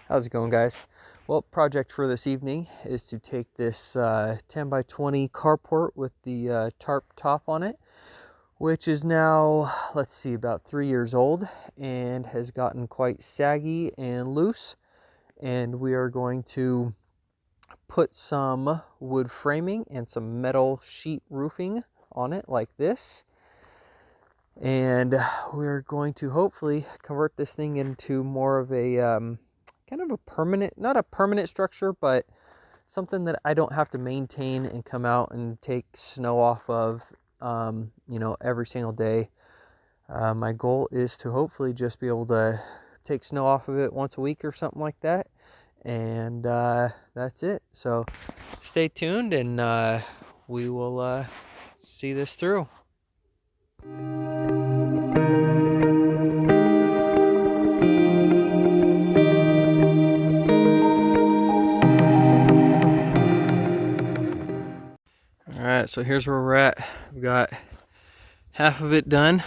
How's it going, guys? Well, project for this evening is to take this 10 by 20 carport with the tarp top on it, which is now, let's see, about 3 years old and has gotten quite saggy and loose. And we are going to put some wood framing and some metal sheet roofing on it like this. And we're going to hopefully convert this thing into more of a kind of a permanent, not a permanent structure, but something that I don't have to maintain and come out and take snow off of, every single day. My goal is to hopefully just be able to take snow off of it once a week or something like that. And that's it. So stay tuned and we will see this through. Alright, so here's where we're at. We've got half of it done,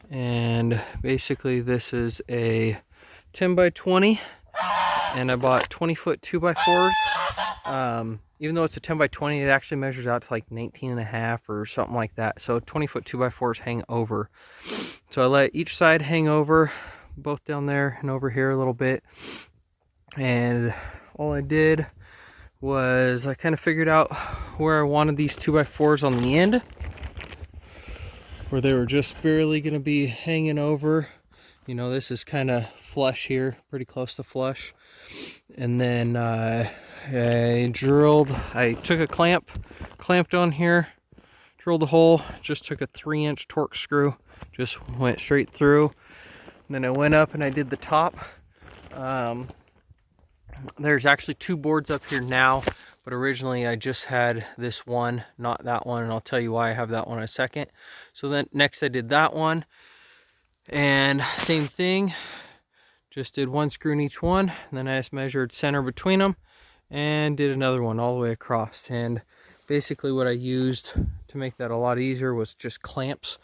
and basically this is a 10 by 20, and I bought 20-foot 2x4s. Even though it's a 10 by 20, it actually measures out to like 19 and a half or something like that. So 20-foot 2x4s hang over. So I let each side hang over, both down there and over here a little bit. And all I did was I kind of figured out where I wanted these 2x4s on the end, where they were just barely going to be hanging over. You know, this is kind of flush here, pretty close to flush. And then I took a clamped on here, drilled a hole, just took a 3-inch torque screw, just went straight through. And then I went up and I did the top. There's actually 2 boards up here now, but originally I just had this one, not that one, and I'll tell you why I have that one in a second. So then next I did that one, and same thing, just did 1 screw in each one, and then I just measured center between them and did another one all the way across. And basically what I used to make that a lot easier was just clamps.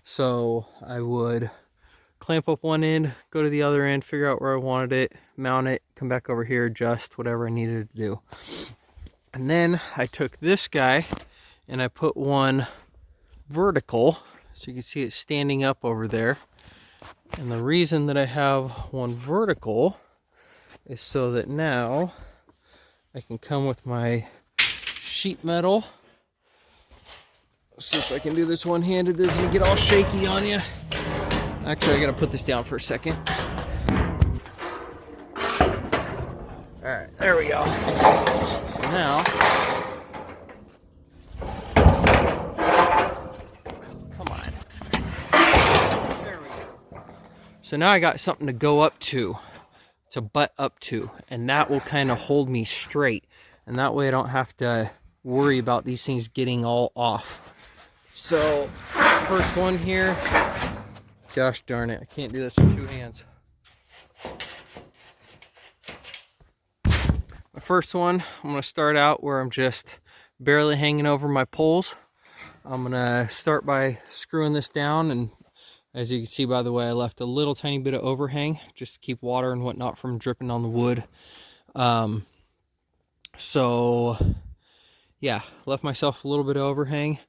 So I would clamp up one end, go to the other end, figure out where I wanted it, mount it, come back over here, adjust whatever I needed to do. And then I took this guy and I put one vertical, so you can see it standing up over there. And the reason that I have one vertical is so that now I can come with my sheet metal. See if I can do this one-handed. This is gonna get all shaky on you. Actually, I gotta put this down for a second. Alright, there we go. So now, come on. There we go. So now I got something to go up to, butt up to, and that will kind of hold me straight. And that way I don't have to worry about these things getting all off. So, first one here. Gosh darn it, I can't do this with 2 hands. My first one, I'm going to start out where I'm just barely hanging over my poles. I'm going to start by screwing this down, and as you can see, by the way, I left a little tiny bit of overhang just to keep water and whatnot from dripping on the wood. So yeah, left myself a little bit of overhang.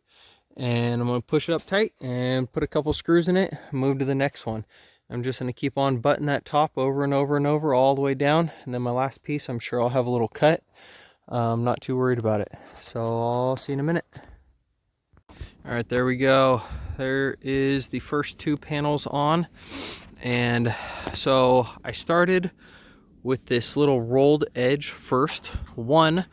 And I'm going to push it up tight and put a couple screws in it, move to the next one. I'm just going to keep on butting that top over and over and over all the way down. And then my last piece, I'm sure I'll have a little cut. I'm not too worried about it. So I'll see you in a minute. All right, there we go. There is the first 2 panels on. And so I started with this little rolled edge first. One,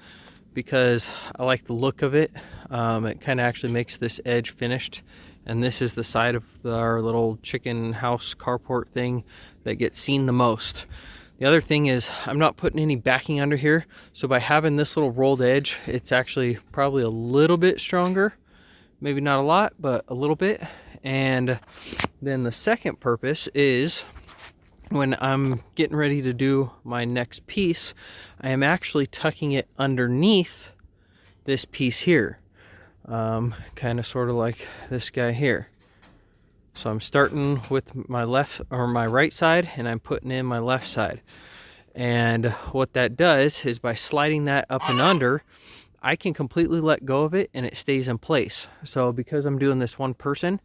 because I like the look of it. It kind of actually makes this edge finished, and this is the side of our little chicken house carport thing that gets seen the most. The other thing is I'm not putting any backing under here, so by having this little rolled edge, it's actually probably a little bit stronger, maybe not a lot, but a little bit. And then the second purpose is when I'm getting ready to do my next piece, I am actually tucking it underneath this piece here, kind of sort of like this guy here. So I'm starting with my left or my right side, and I'm putting in my left side. And what that does is by sliding that up and under, I can completely let go of it and it stays in place. So because I'm doing this one person,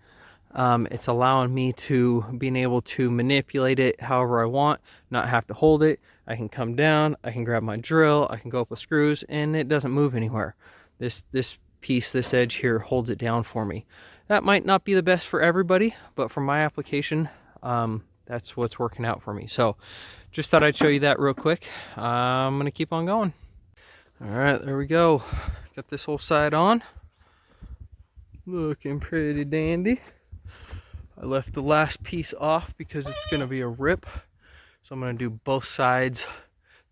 it's allowing me to being able to manipulate it however I want, not have to hold it. I can come down, I can grab my drill, I can go up with screws, and it doesn't move anywhere. This piece, this edge here, holds it down for me. That might not be the best for everybody, but for my application, that's what's working out for me. So just thought I'd show you that real quick. I'm gonna keep on going. All right, there we go. Got this whole side on. Looking pretty dandy. I left the last piece off because it's gonna be a rip. So I'm gonna do both sides,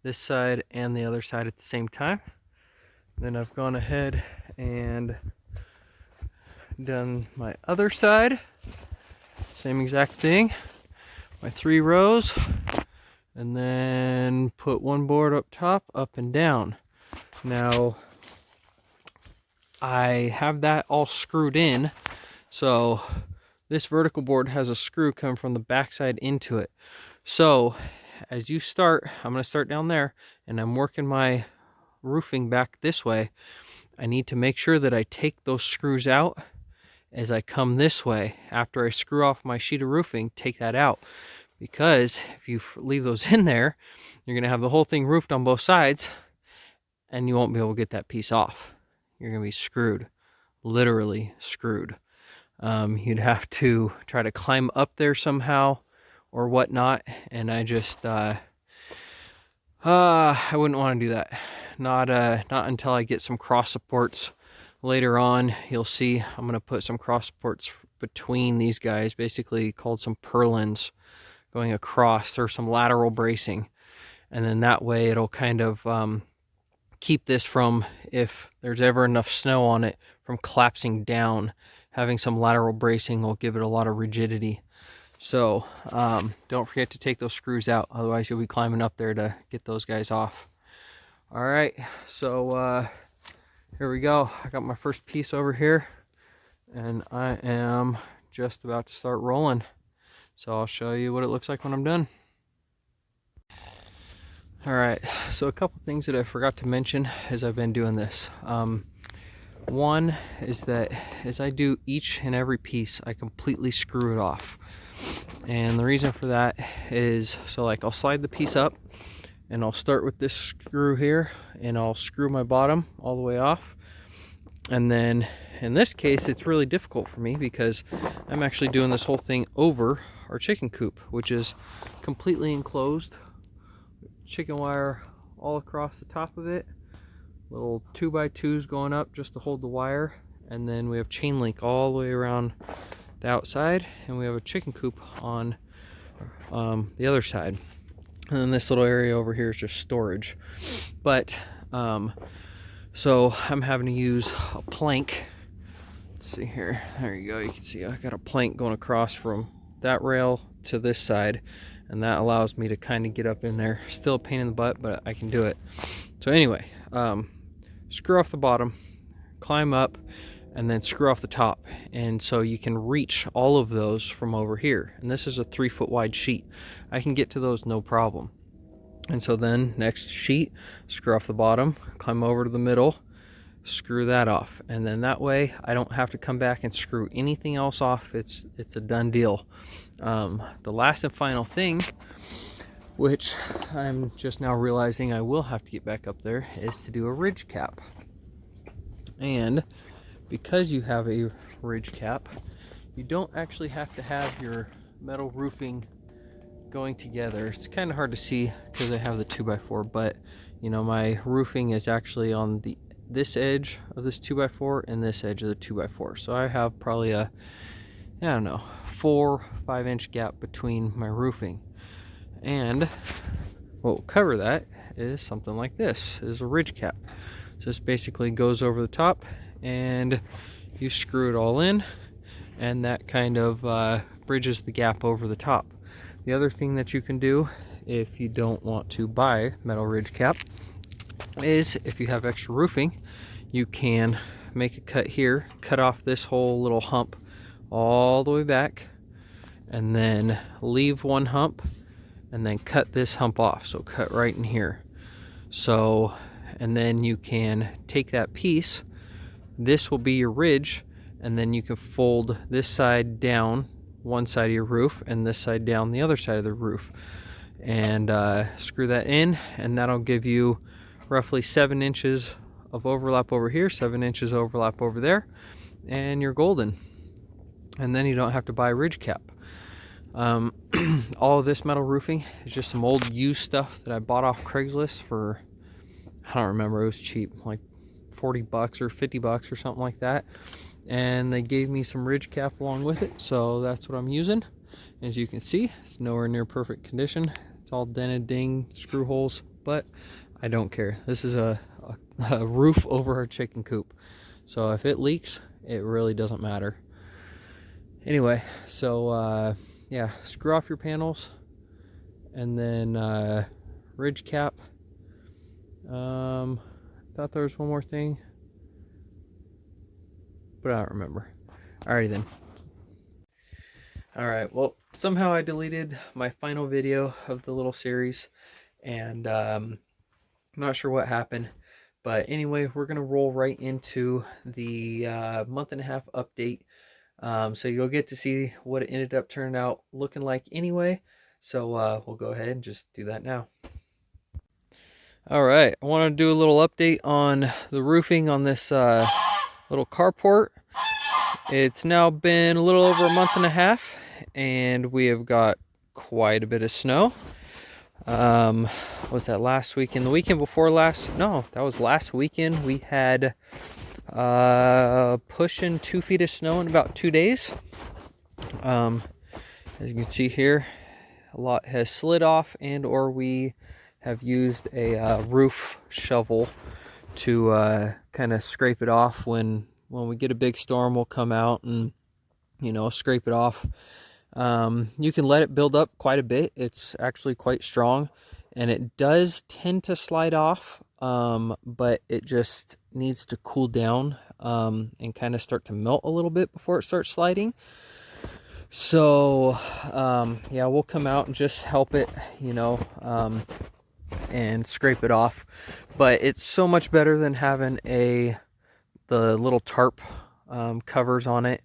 this side and the other side at the same time. Then I've gone ahead and done my other side. Same exact thing. My 3 rows. And then put one board up top, up and down. Now, I have that all screwed in. So this vertical board has a screw coming from the backside into it. So as you start, I'm going to start down there and I'm working my roofing back this way. I need to make sure that I take those screws out as I come this way. After I screw off my sheet of roofing, take that out. Because if you leave those in there, you're going to have the whole thing roofed on both sides and you won't be able to get that piece off. You're going to be screwed, literally screwed. You'd have to try to climb up there somehow or whatnot. And I just, I wouldn't want to do that. Not until I get some cross supports later on. You'll see I'm going to put some cross supports between these guys, basically called some purlins, going across, or some lateral bracing. And then that way it'll kind of keep this from, if there's ever enough snow on it, from collapsing down. Having some lateral bracing will give it a lot of rigidity. So don't forget to take those screws out, otherwise you'll be climbing up there to get those guys off. All right, so here we go. I got my first piece over here and I am just about to start rolling. So I'll show you what it looks like when I'm done. All right, so a couple things that I forgot to mention as I've been doing this. One is that as I do each and every piece, I completely screw it off. And the reason for that is, so like I'll slide the piece up and I'll start with this screw here and I'll screw my bottom all the way off. And then in this case, it's really difficult for me because I'm actually doing this whole thing over our chicken coop, which is completely enclosed. Chicken wire all across the top of it. Little 2x2s going up just to hold the wire. And then we have chain link all the way around the outside. And we have a chicken coop on the other side. And then this little area over here is just storage. But, so I'm having to use a plank. Let's see here. There you go. You can see I got a plank going across from that rail to this side, and that allows me to kind of get up in there. Still a pain in the butt, but I can do it. So anyway, screw off the bottom, climb up, and then screw off the top. And so you can reach all of those from over here. And this is a 3-foot wide sheet. I can get to those no problem. And so then next sheet, screw off the bottom, climb over to the middle, screw that off, and then that way I don't have to come back and screw anything else off. It's a done deal. The last and final thing, which I'm just now realizing I will have to get back up there, is to do a ridge cap. And because you have a ridge cap, you don't actually have to have your metal roofing going together. It's kind of hard to see because I have the 2x4, but you know, my roofing is actually on this edge of this 2x4 and this edge of the 2x4. So I have probably a, I don't know, 4-5 inch gap between my roofing. And what will cover that is something like this, is a ridge cap. So this basically goes over the top and you screw it all in, and that kind of bridges the gap over the top. The other thing that you can do if you don't want to buy metal ridge cap is, if you have extra roofing, you can make a cut here, cut off this whole little hump all the way back, and then leave one hump, and then cut this hump off. So cut right in here. So, and then you can take that piece, this will be your ridge, and then you can fold this side down one side of your roof and this side down the other side of the roof, and screw that in, and that'll give you roughly 7 inches of overlap over here, 7 inches overlap over there, and you're golden. And then you don't have to buy a ridge cap. All of this metal roofing is just some old used stuff that I bought off Craigslist for, I don't remember, it was cheap, like 40 bucks or 50 bucks or something like that. And they gave me some ridge cap along with it, so that's what I'm using. As you can see, it's nowhere near perfect condition. It's all dented, dinged, screw holes, but I don't care. This is a roof over a chicken coop, so if it leaks, it really doesn't matter. Anyway, so yeah, screw off your panels, and then ridge cap. Thought there was one more thing, but I don't remember. Alrighty then. Alright, well, somehow I deleted my final video of the little series, and I'm not sure what happened. But anyway, we're going to roll right into the month-and-a-half update. So you'll get to see what it ended up turning out looking like anyway. So we'll go ahead and just do that now. Alright, I want to do a little update on the roofing on this little carport. It's now been a little over a month and a half, and we have got quite a bit of snow. Was that last weekend? The weekend before last? No, that was last weekend. We had pushing 2 feet of snow in about 2 days. As you can see here, a lot has slid off, and or we have used a roof shovel to kind of scrape it off. When we get a big storm, we'll come out and, you know, scrape it off. You can let it build up quite a bit. It's actually quite strong, and it does tend to slide off, but it just needs to cool down and kind of start to melt a little bit before it starts sliding. So yeah, we'll come out and just help it, you know, and scrape it off. But it's so much better than having the little tarp covers on it.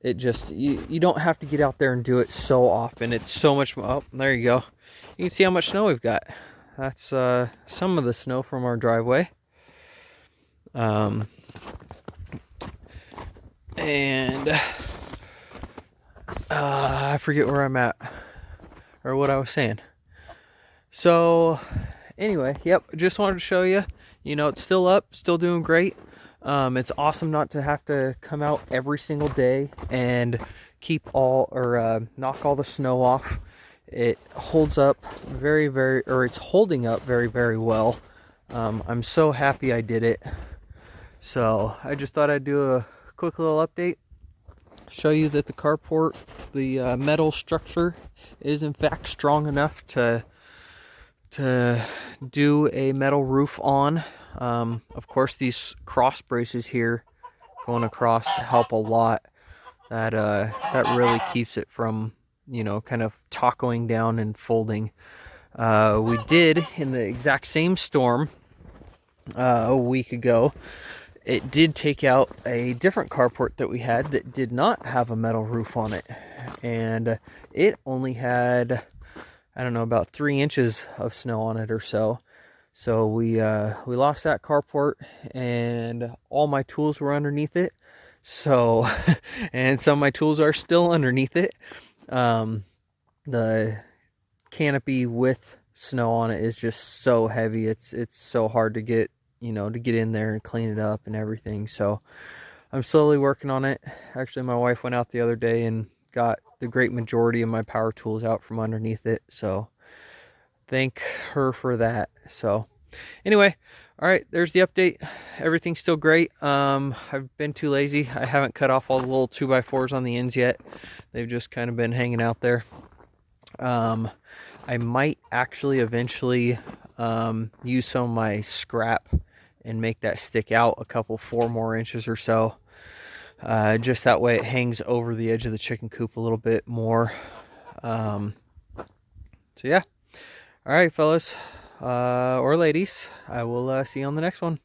It just, you don't have to get out there and do it so often. It's so much. Oh, there you go. You can see how much snow we've got. That's some of the snow from our driveway. And I forget where I'm at or what I was saying. So anyway, yep, just wanted to show you, you know, it's still up, still doing great. It's awesome not to have to come out every single day and keep knock all the snow off. It holds up it's holding up very, very well. I'm so happy I did it. So I just thought I'd do a quick little update, show you that the carport, the metal structure is in fact strong enough to do a metal roof on. Of course, these cross braces here going across help a lot. That really keeps it from, you know, kind of tacoing down and folding. We did, in the exact same storm a week ago, it did take out a different carport that we had that did not have a metal roof on it, and it only had, I don't know, about 3 inches of snow on it or so. So we lost that carport, and all my tools were underneath it. So, and some of my tools are still underneath it. The canopy with snow on it is just so heavy. It's so hard to get, you know, to get in there and clean it up and everything. So I'm slowly working on it. Actually, my wife went out the other day and got the great majority of my power tools out from underneath it. So thank her for that. So anyway, all right, there's the update. Everything's still great. I've been too lazy. I haven't cut off all the little 2x4s on the ends yet. They've just kind of been hanging out there. I might actually eventually use some of my scrap and make that stick out a couple 4 more inches or so. Just that way it hangs over the edge of the chicken coop a little bit more. So yeah. All right, fellas, or ladies, I will see you on the next one.